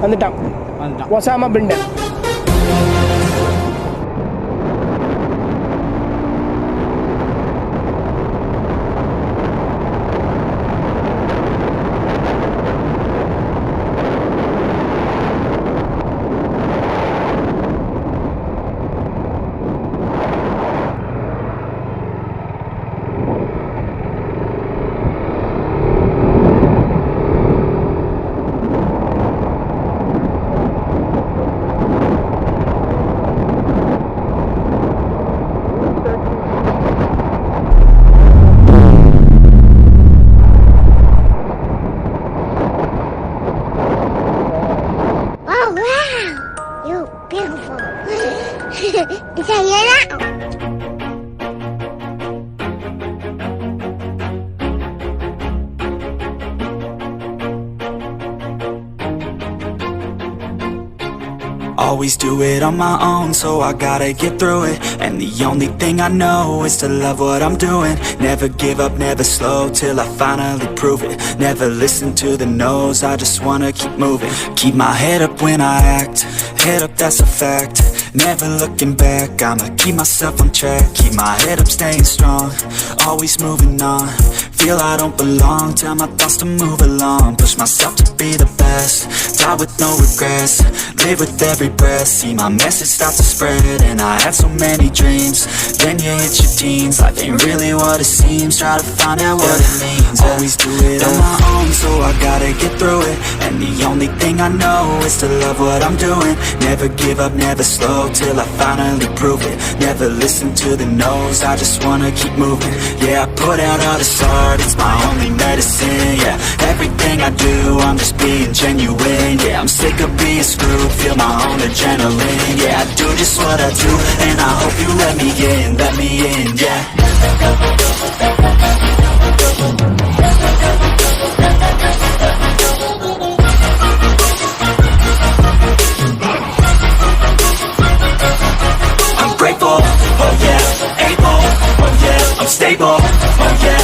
வந்துட்டான் Osama பின்டன். Always do it on my own, so I gotta get through it. And the only thing I know is to love what I'm doing. Never give up, never slow, till I finally prove it. Never listen to the no's, I just wanna keep moving. Keep my head up when I act, head up, that's a fact. Never looking back, I'ma keep myself on track. Keep my head up, staying strong, always moving on. Feel I don't belong, tell my thoughts to move along. Push myself to be the best, die with no regrets. Live with every breath, see my message start to spread. And I had so many dreams, then you hit your teens. Life ain't really what it seems, try to find out what it means. Always do it on my own, so I gotta get through it. And the only thing I know is to love what I'm doing. Never give up, never slow, till I finally prove it. Never listen to the no's, I just wanna keep moving. Yeah, I put out all this art, it's my only medicine. Yeah, everything I do, I'm just being genuine. Yeah, I'm sick of being screwed, feel my own adrenaline. Yeah, I do just what I do, and I hope you let me in, yeah. I'm grateful, oh yeah, able, oh yeah, I'm stable, oh yeah,